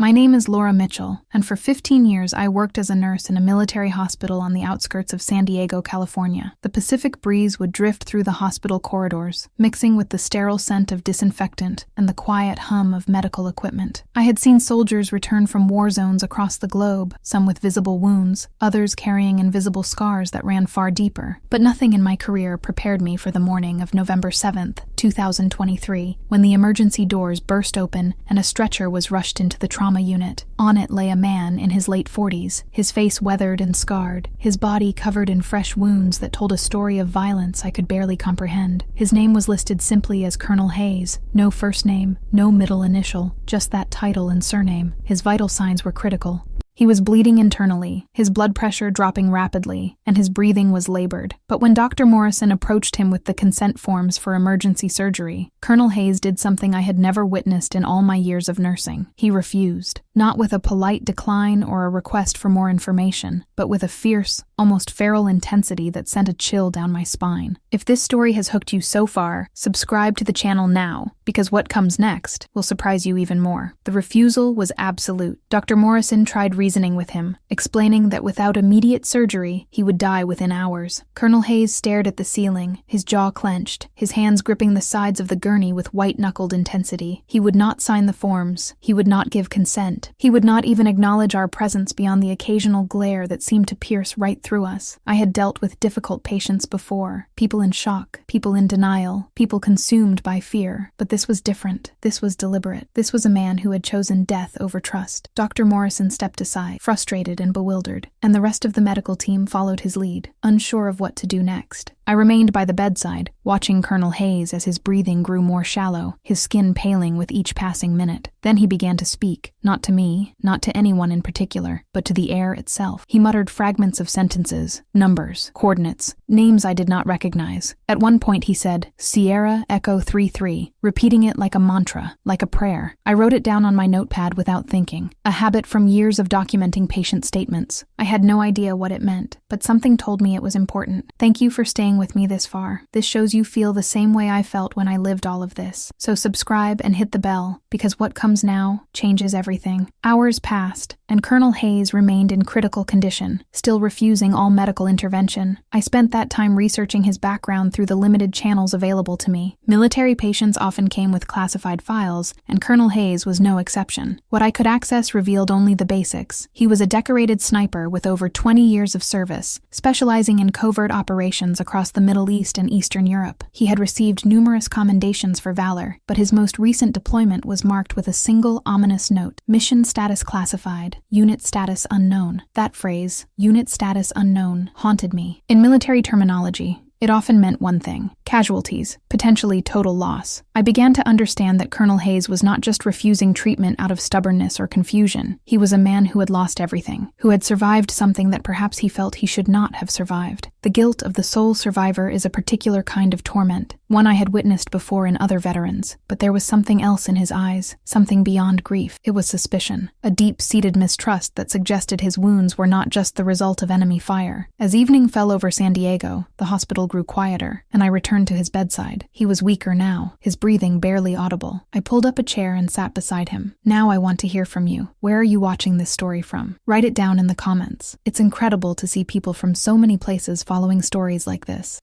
My name is Laura Mitchell, and for 15 years I worked as a nurse in a military hospital on the outskirts of San Diego, California. The Pacific breeze would drift through the hospital corridors, mixing with the sterile scent of disinfectant and the quiet hum of medical equipment. I had seen soldiers return from war zones across the globe, some with visible wounds, others carrying invisible scars that ran far deeper. But nothing in my career prepared me for the morning of November 7th, 2023, when the emergency doors burst open and a stretcher was rushed into the trauma unit. On it lay a man in his late 40s, his face weathered and scarred, his body covered in fresh wounds that told a story of violence I could barely comprehend. His name was listed simply as Colonel Hayes, no first name, no middle initial, just that title and surname. His vital signs were critical. He was bleeding internally, his blood pressure dropping rapidly, and his breathing was labored. But when Dr. Morrison approached him with the consent forms for emergency surgery, Colonel Hayes did something I had never witnessed in all my years of nursing. He refused, not with a polite decline or a request for more information, but with a fierce, almost feral intensity that sent a chill down my spine. If this story has hooked you so far, subscribe to the channel now, because what comes next will surprise you even more. The refusal was absolute. Dr. Morrison tried reasoning with him, explaining that without immediate surgery, he would die within hours. Colonel Hayes stared at the ceiling, his jaw clenched, his hands gripping the sides of the gurney with white-knuckled intensity. He would not sign the forms. He would not give consent. He would not even acknowledge our presence beyond the occasional glare that seemed to pierce right through us. I had dealt with difficult patients before, people in shock, people in denial, people consumed by fear. But this was different. This was deliberate. This was a man who had chosen death over trust. Dr. Morrison stepped aside, frustrated and bewildered, and the rest of the medical team followed his lead, unsure of what to do next. I remained by the bedside, watching Colonel Hayes as his breathing grew more shallow, his skin paling with each passing minute. Then he began to speak, not to me, not to anyone in particular, but to the air itself. He muttered fragments of sentences, numbers, coordinates, names I did not recognize. At one point he said, "Sierra Echo 33, repeating it like a mantra, like a prayer. I wrote it down on my notepad without thinking, a habit from years of documenting patient statements. I had no idea what it meant, but something told me it was important. Thank you for staying with me this far. This shows you feel the same way I felt when I lived all of this. So subscribe and hit the bell, because what comes now changes everything." Hours passed, and Colonel Hayes remained in critical condition, still refusing all medical intervention. I spent that time researching his background through the limited channels available to me. Military patients often came with classified files, and Colonel Hayes was no exception. What I could access revealed only the basics. He was a decorated sniper with over 20 years of service, specializing in covert operations across the Middle East and Eastern Europe. He had received numerous commendations for valor, but his most recent deployment was marked with a single ominous note: mission status classified, unit status unknown. That phrase, unit status unknown, haunted me. In military terminology, it often meant one thing: casualties, potentially total loss. I began to understand that Colonel Hayes was not just refusing treatment out of stubbornness or confusion. He was a man who had lost everything, who had survived something that perhaps he felt he should not have survived. The guilt of the sole survivor is a particular kind of torment, one I had witnessed before in other veterans, but there was something else in his eyes, something beyond grief. It was suspicion, a deep-seated mistrust that suggested his wounds were not just the result of enemy fire. As evening fell over San Diego, the hospital grew quieter, and I returned to his bedside. He was weaker now, his breathing barely audible. I pulled up a chair and sat beside him. "Now I want to hear from you. Where are you watching this story from? Write it down in the comments. It's incredible to see people from so many places following stories like this."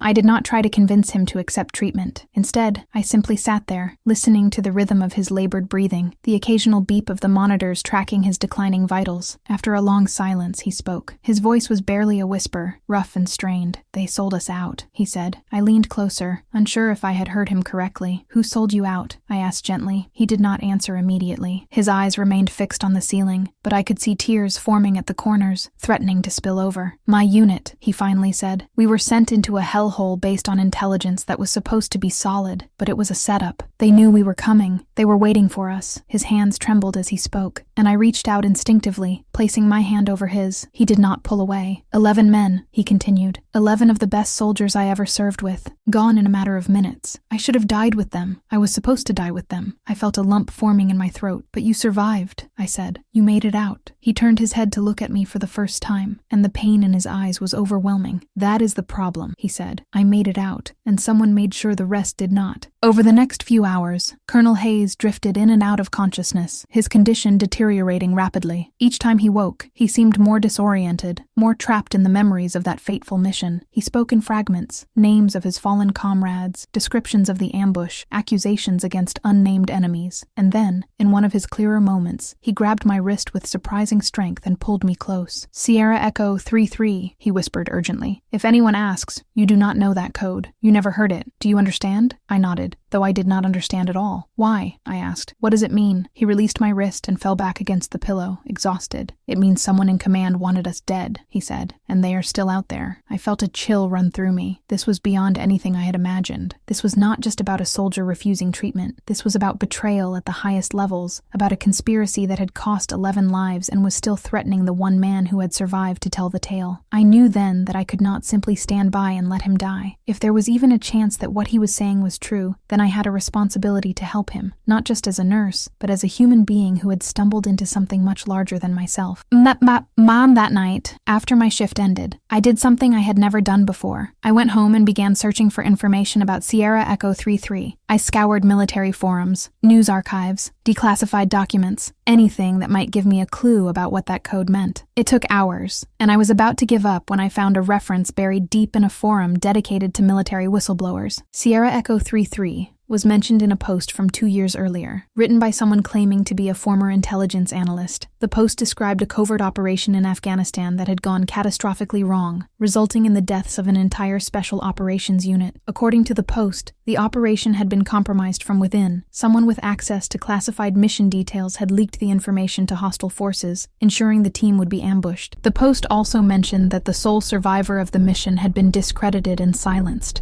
I did not try to convince him to accept treatment. Instead, I simply sat there, listening to the rhythm of his labored breathing, the occasional beep of the monitors tracking his declining vitals. After a long silence, he spoke. His voice was barely a whisper, rough and strained. "They sold us out," he said. I leaned closer, unsure if I had heard him correctly. "Who sold you out?" I asked gently. He did not answer immediately. His eyes remained fixed on the ceiling, but I could see tears forming at the corners, threatening to spill over. "My unit," he finally said. "We were sent into a hellhole based on intelligence that was supposed to be solid, but it was a setup. They knew we were coming. They were waiting for us." His hands trembled as he spoke, and I reached out instinctively, placing my hand over his. He did not pull away. 11 men, he continued. 11 of the best soldiers I ever served with, gone in a matter of minutes. I should have died with them. I was supposed to die with them. I felt a lump forming in my throat. "But you survived," I said. "You made it out." He turned his head to look at me for the first time, and the pain in his eyes was overwhelming. "That is the problem," he said. "I made it out, and someone made sure the rest did not." Over the next few hours, Colonel Hayes drifted in and out of consciousness, his condition deteriorating rapidly. Each time he woke, he seemed more disoriented, more trapped in the memories of that fateful mission. He spoke in fragments, names of his fallen comrades, descriptions of the ambush, accusations against unnamed enemies. And then, in one of his clearer moments, he grabbed my wrist with surprising strength and pulled me close. "Sierra Echo 33, he whispered urgently. "If anyone asks, you do not know that code. You never heard it. Do you understand?" I nodded, though I did not understand at all. "Why?" I asked. "What does it mean?" He released my wrist and fell back against the pillow, exhausted. "It means someone in command wanted us dead," he said, "and they are still out there." I felt a chill run through me. This was beyond anything I had imagined. This was not just about a soldier refusing treatment. This was about betrayal at the highest levels, about a conspiracy that had cost 11 lives and was still threatening the one man who had survived to tell the tale. I knew then that I could not simply stand by and let him die. If there was even a chance that what he was saying was true, then I had a responsibility to help him, not just as a nurse, but as a human being who had stumbled into something much larger than myself. Mom, that night, after my shift ended, I did something I had never done before. I went home and began searching for information about Sierra Echo 33. I scoured military forums, news archives, declassified documents, anything that might give me a clue about what that code meant. It took hours, and I was about to give up when I found a reference buried deep in a forum dedicated to military whistleblowers. Sierra Echo 33 was mentioned in a post from 2 years earlier, written by someone claiming to be a former intelligence analyst. The post described a covert operation in Afghanistan that had gone catastrophically wrong, resulting in the deaths of an entire special operations unit. According to the post, the operation had been compromised from within. Someone with access to classified mission details had leaked the information to hostile forces, ensuring the team would be ambushed. The post also mentioned that the sole survivor of the mission had been discredited and silenced,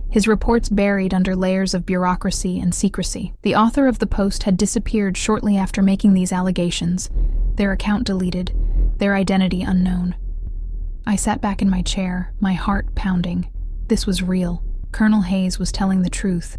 his reports buried under layers of bureaucracy and secrecy. The author of the post had disappeared shortly after making these allegations, their account deleted, their identity unknown. I sat back in my chair, my heart pounding. This was real. Colonel Hayes was telling the truth,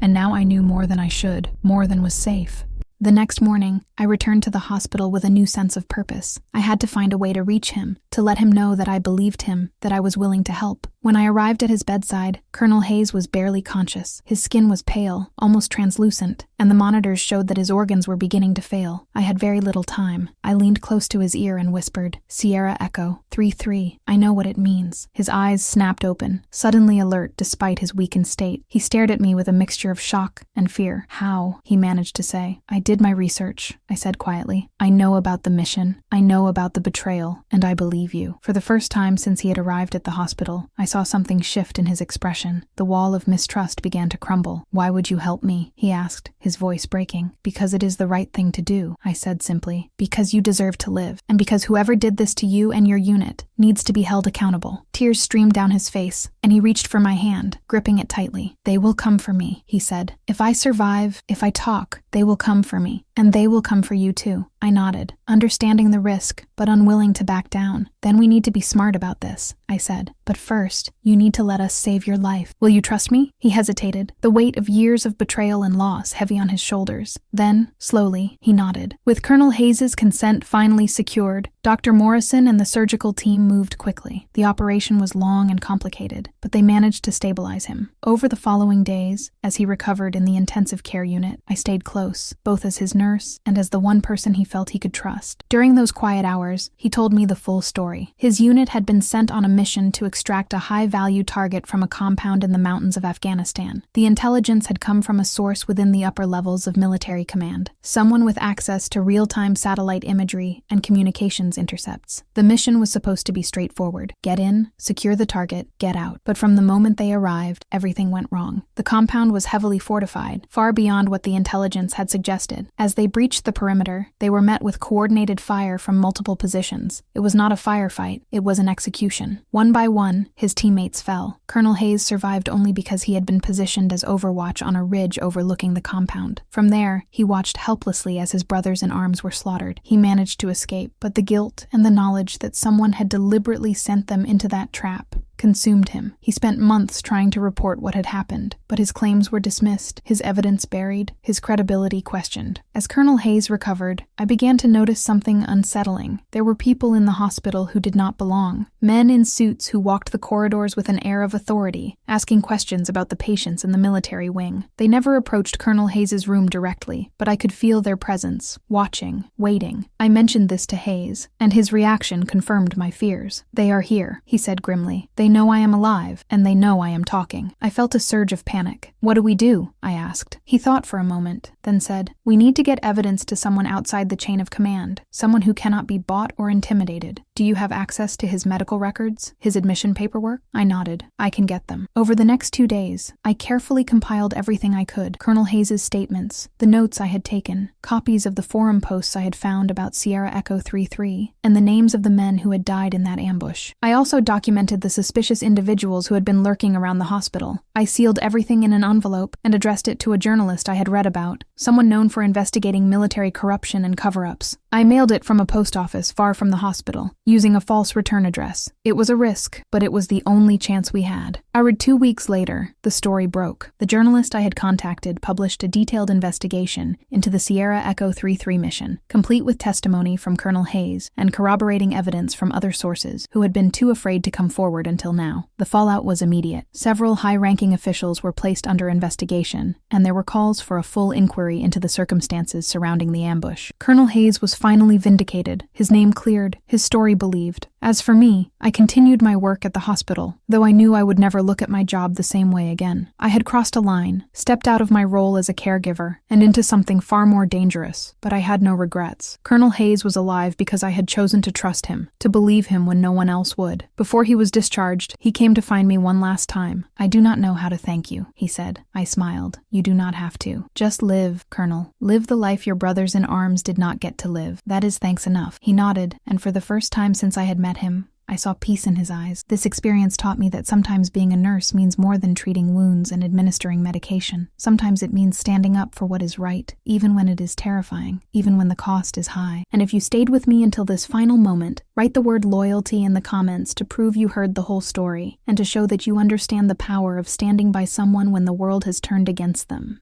and now I knew more than I should, more than was safe. The next morning, I returned to the hospital with a new sense of purpose. I had to find a way to reach him, to let him know that I believed him, that I was willing to help. When I arrived at his bedside, Colonel Hayes was barely conscious. His skin was pale, almost translucent, and the monitors showed that his organs were beginning to fail. I had very little time. I leaned close to his ear and whispered, "Sierra Echo 33, I know what it means." His eyes snapped open, suddenly alert despite his weakened state. He stared at me with a mixture of shock and fear. "How?" he managed to say. "I did my research," I said quietly. "I know about the mission. I know about the betrayal, and I believe you." For the first time since he had arrived at the hospital, I saw something shift in his expression. The wall of mistrust began to crumble. "Why would you help me?" he asked, his voice breaking. "Because it is the right thing to do," I said simply. "Because you deserve to live, and because whoever did this to you and your unit needs to be held accountable." Tears streamed down his face, and he reached for my hand, gripping it tightly. "They will come for me," he said. "If I survive, if I talk, they will come for me, and they will come for you too." I nodded, understanding the risk, but unwilling to back down. "Then we need to be smart about this," I said. "But first, you need to let us save your life. Will you trust me?" He hesitated, the weight of years of betrayal and loss heavy on his shoulders. Then, slowly, he nodded. With Colonel Hayes' consent finally secured, Dr. Morrison and the surgical team moved quickly. The operation was long and complicated, but they managed to stabilize him. Over the following days, as he recovered in the intensive care unit, I stayed close, both as his nurse and as the one person he felt he could trust. During those quiet hours, he told me the full story. His unit had been sent on a mission to extract a high-value target from a compound in the mountains of Afghanistan. The intelligence had come from a source within the upper levels of military command, someone with access to real-time satellite imagery and communications intercepts. The mission was supposed to be straightforward. Get in, secure the target, get out. But from the moment they arrived, everything went wrong. The compound was heavily fortified, far beyond what the intelligence had suggested. As they breached the perimeter, they were met with coordinated fire from multiple positions. It was not a firefight, it was an execution. One by one, his teammates fell. Colonel Hayes survived only because he had been positioned as overwatch on a ridge overlooking the compound. From there, he watched helplessly as his brothers in arms were slaughtered. He managed to escape, but the guilt and the knowledge that someone had deliberately sent them into that trap consumed him. He spent months trying to report what had happened, but his claims were dismissed, his evidence buried, his credibility questioned. As Colonel Hayes recovered, I began to notice something unsettling. There were people in the hospital who did not belong. Men in suits who walked the corridors with an air of authority, asking questions about the patients in the military wing. They never approached Colonel Hayes's room directly, but I could feel their presence, watching, waiting. I mentioned this to Hayes, and his reaction confirmed my fears. "They are here," he said grimly. "They know I am alive, and they know I am talking." I felt a surge of panic. "What do we do?" I asked. He thought for a moment, then said, "We need to get evidence to someone outside the chain of command, someone who cannot be bought or intimidated. Do you have access to his medical records, his admission paperwork?" I nodded. "I can get them." Over the next 2 days, I carefully compiled everything I could: Colonel Hayes's statements, the notes I had taken, copies of the forum posts I had found about Sierra Echo 33, and the names of the men who had died in that ambush. I also documented the suspicious individuals who had been lurking around the hospital. I sealed everything in an envelope and addressed it to a journalist I had read about, someone known for investigating military corruption and cover-ups. I mailed it from a post office far from the hospital, using a false return address. It was a risk, but it was the only chance we had. 2 weeks later, the story broke. The journalist I had contacted published a detailed investigation into the Sierra Echo 33 mission, complete with testimony from Colonel Hayes and corroborating evidence from other sources who had been too afraid to come forward until now. The fallout was immediate. Several high-ranking officials were placed under investigation, and there were calls for a full inquiry into the circumstances surrounding the ambush. Colonel Hayes was finally vindicated, his name cleared, his story believed. As for me, I continued my work at the hospital, though I knew I would never look at my job the same way again. I had crossed a line, stepped out of my role as a caregiver, and into something far more dangerous, but I had no regrets. Colonel Hayes was alive because I had chosen to trust him, to believe him when no one else would. Before he was discharged, he came to find me one last time. "I do not know how to thank you," he said. I smiled. "You do not have to. Just live, Colonel. Live the life your brothers in arms did not get to live. That is thanks enough." He nodded, and for the first time since I had met him, I saw peace in his eyes. This experience taught me that sometimes being a nurse means more than treating wounds and administering medication. Sometimes it means standing up for what is right, even when it is terrifying, even when the cost is high. And if you stayed with me until this final moment, write the word loyalty in the comments to prove you heard the whole story, and to show that you understand the power of standing by someone when the world has turned against them.